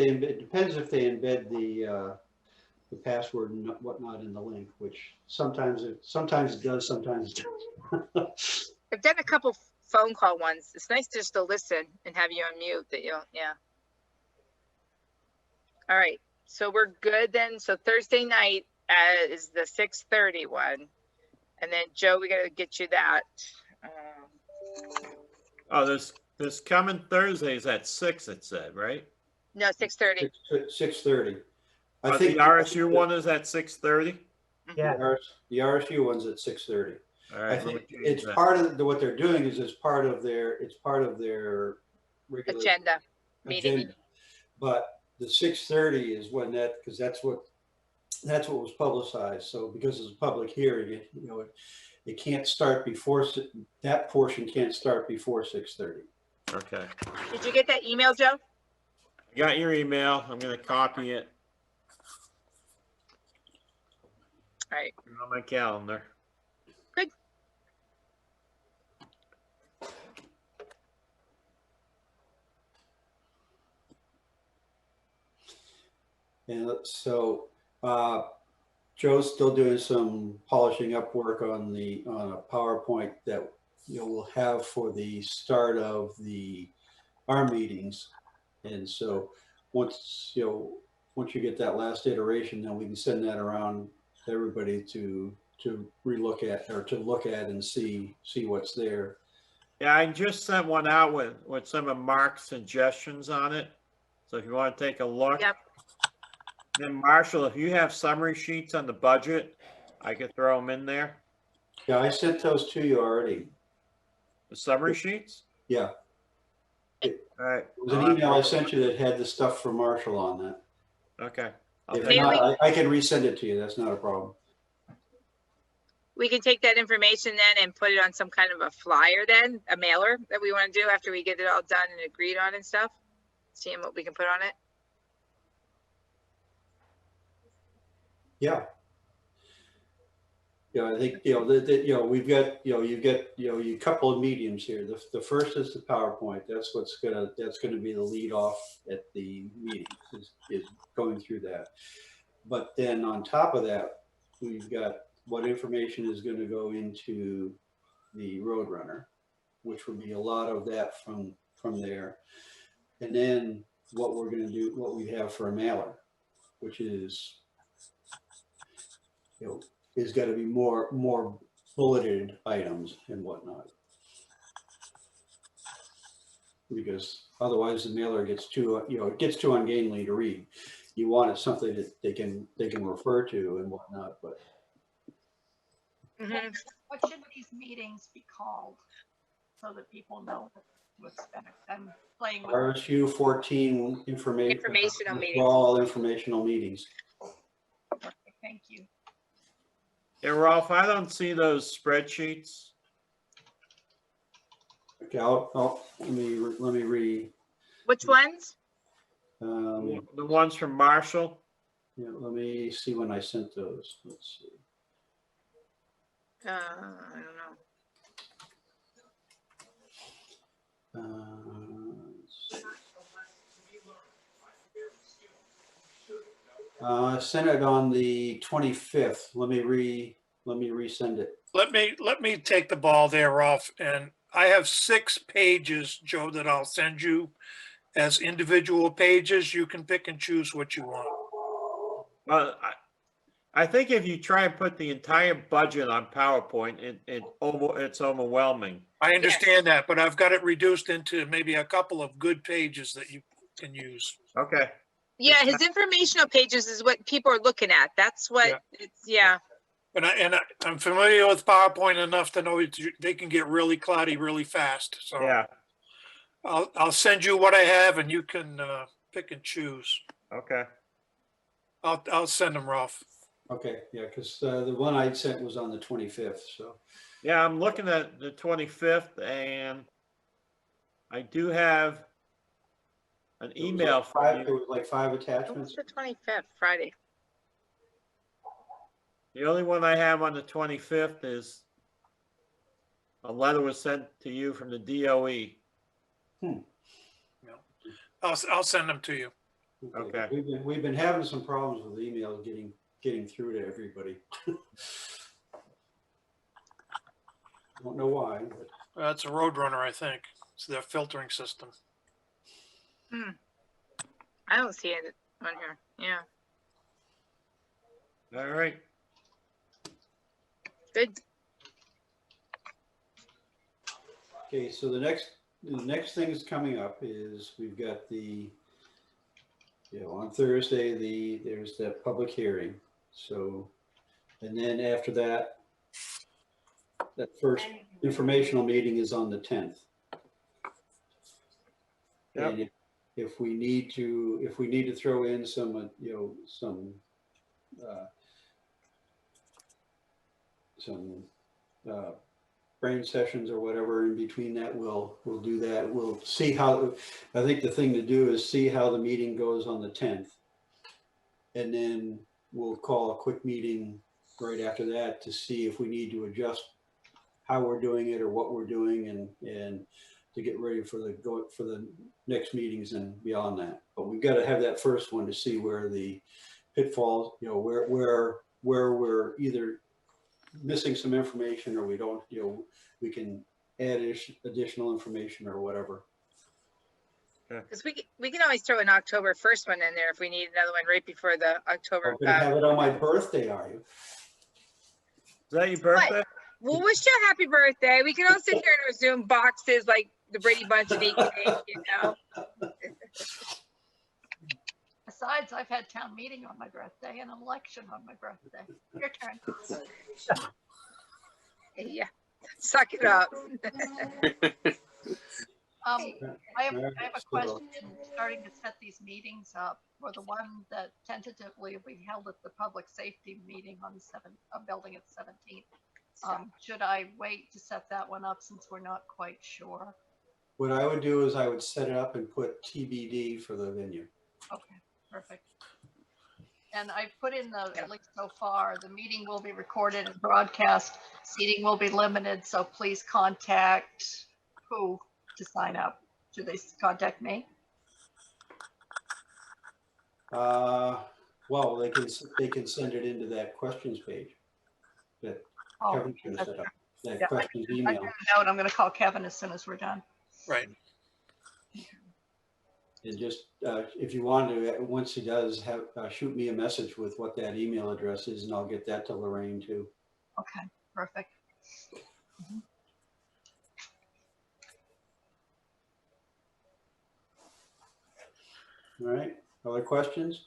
they embed the password and whatnot in the link, which sometimes it does, sometimes it doesn't. I've done a couple phone call ones. It's nice just to listen and have you on mute that you'll, yeah. All right, so we're good then. So Thursday night is the 6:30 one. And then Joe, we gotta get you that. Oh, this coming Thursday is at 6, it said, right? No, 6:30. 6:30. I But think the RSU one is at 6:30? yeah, the RSU one's at 6:30. All I right, let me think change it's that. part of what they're doing is it's part of their regular Agenda, meeting. agenda. But the 6:30 is when because that's what was publicized. So because it's a public hearing, it can't start before, that portion can't start before 6:30. Okay. Did you get that email, Joe? I got your email. I'm going to copy it All right. on my calendar. Good. And so Joe's still doing some polishing up work on a PowerPoint that we'll have for the start of our meetings. And so once you get that last iteration, then we can send that around to everybody to relook at, or to look at and see what's there. Yeah, I just sent one out with some of Mark's suggestions on it. So if you want to take a look. Yep. Then Marshall, if you have summary sheets on the budget, I could throw them in there. Yeah, I sent those to you already. The summary sheets? Yeah. All right. It was an email I sent you that had the stuff for Marshall on that. Okay. If Maybe not, I can resend it to you. That's not a problem. We can take that information then and put it on some kind of a flyer then, a mailer that we want to do after we get it all done and agreed on and stuff. Seeing what we can put on it. Yeah. Yeah, I think, we've got, you've got, a couple of mediums here. The first is the PowerPoint. That's gonna be the lead off at the meeting, is going through that. But then on top of that, we've got what information is gonna go into the Roadrunner, which will be a lot of that from there. And then what we're gonna do, what we have for a mailer, which is, is got to be more bulleted items and whatnot, because otherwise the mailer gets too ungainly to read. You want it something that they can refer to and whatnot. But Mm-hmm. What should these meetings be called so that people know what's I'm playing with? RSU 14 Informational meetings. Withdrawal informational meetings. Okay, thank you. Yeah, Ralph, I don't see those spreadsheets. Okay, let me read. Which ones? The ones from Marshall. Yeah, let me see when I sent those. Let's see. I don't know. I sent it on the 25th. Let me resend it. Let me take the ball there, Ralph. And I have 6 pages, Joe, that I'll send you as individual pages. You can pick and choose what you want. Well, I think if you try and put the entire budget on PowerPoint, it's overwhelming. I understand that, but I've got it reduced into maybe a couple of good pages that you can use. Okay. Yeah, his informational pages is what people are looking at. That's what Yeah. it's, yeah. And I'm familiar with PowerPoint enough to know they can get really cloudy really fast. So Yeah. I'll send you what I have, and you can pick and choose. Okay. I'll send them, Ralph. Okay, yeah, because the one I sent was on the 25th. So Yeah, I'm looking at the 25th, and I do have an email from there you. was like 5 What's attachments. the 25th, Friday? The only one I have on the 25th is a letter was sent to you from the DOE. I'll send them to you. Okay. We've been having some problems with emails getting through to everybody. Don't know why. But That's a Roadrunner, I think. It's their filtering system. I don't see it on here. Yeah. All right. Good. okay, so the next thing is coming up is we've got on Thursday there's that public hearing. So, and then after that first informational meeting is on the 10th. Yep. And if we need to throw in some, some brain sessions or whatever in between that, we'll do that. We'll see how, I think the thing to do is see how the meeting goes on the 10th. And then we'll call a quick meeting right after that to see if we need to adjust how we're doing it or what we're doing, and to get ready for the next meetings and beyond that. But we've got to have that first one to see where the pitfalls, where we're either missing some information or we don't, we can add additional information or whatever. Because we can always throw an October 1st one in there if we need another one right before the October. I'm gonna have it on my birthday, are you? Is that your birthday? We'll wish you a happy birthday. We can all sit here in our Zoom boxes like the Brady Bunch and eat cake, you know. Besides, I've had town meeting on my birthday and an election on my birthday. Your turn. Yeah, suck it up. I have a question, starting to set these meetings up, or the one that tentatively will be held at the public safety meeting on the 7th, building at 17th. Should I wait to set that one up since we're not quite sure? What I would do is I would set it up and put TBD for the venue. Okay, perfect. And I put in at least so far, the meeting will be recorded and broadcast. Seating will be limited, so please contact who to sign up. Should they contact me? Well, they can send it into that questions page that Kevin should have set up. That questions I email. got a note. I'm going to call Kevin as soon as we're done. Right. And just if you want to, once he does, have shoot me a message with what that email address is, and I'll get that to Lorraine too. Okay, perfect. All right. Other questions?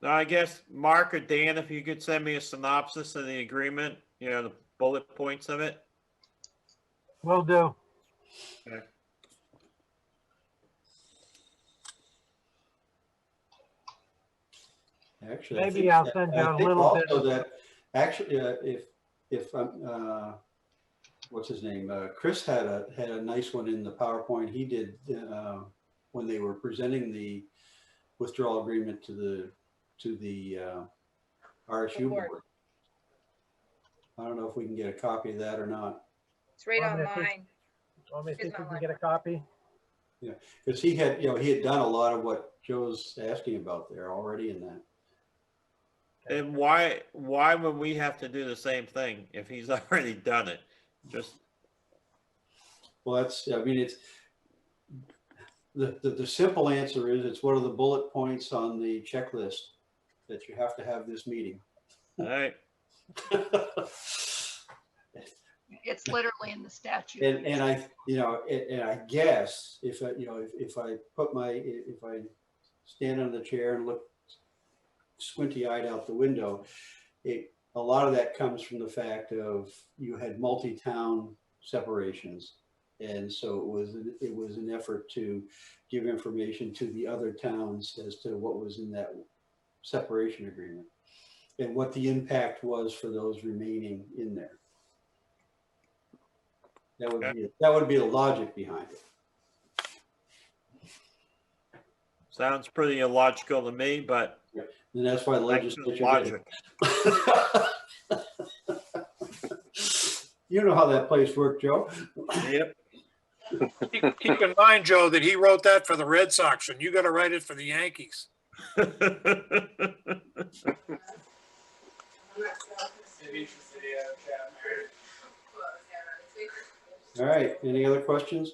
No, I guess Mark or Dan, if you could send me a synopsis of the agreement, the bullet points of it. Will do. Okay. Actually, Maybe I'll send you a little bit. Also, that actually, if I'm, what's his name? Chris had a nice one in the PowerPoint he did when they were presenting the withdrawal agreement to the RSU board. I don't know if we can get a copy of that or not. It's right Want me to see- online. Want me to see It's if we not can get a copy? Yeah, because he had done a lot of what Joe's asking about there already in that. And why would we have to do the same thing if he's already done it? Well, it's the simple answer is it's one of the bullet points on the checklist that you have to have this meeting. All right. It's literally in the statute. And I guess if I stand on the chair and look squinty-eyed out the window, a lot of that comes from the fact of you had multi-town separations, and so it was an effort to give information to the other towns as to what was in that separation agreement and what the impact was for those remaining in there. That would be the logic behind it. Sounds pretty illogical to me, but And that's why the legislature did logic. it. You know how that place worked, Joe. Yep. Keep in mind, Joe, that he wrote that for the Red Sox, and you got to write it for the Yankees. All right, any other questions?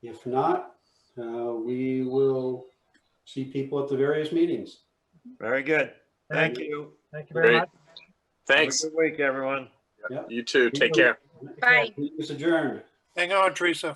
If not, we will see people at the various meetings. Very good. Thank you. Thank you very Great. much. Thanks. Have a good week, everyone. You too. Take care. Bye. It's adjourned. Hang on, Teresa.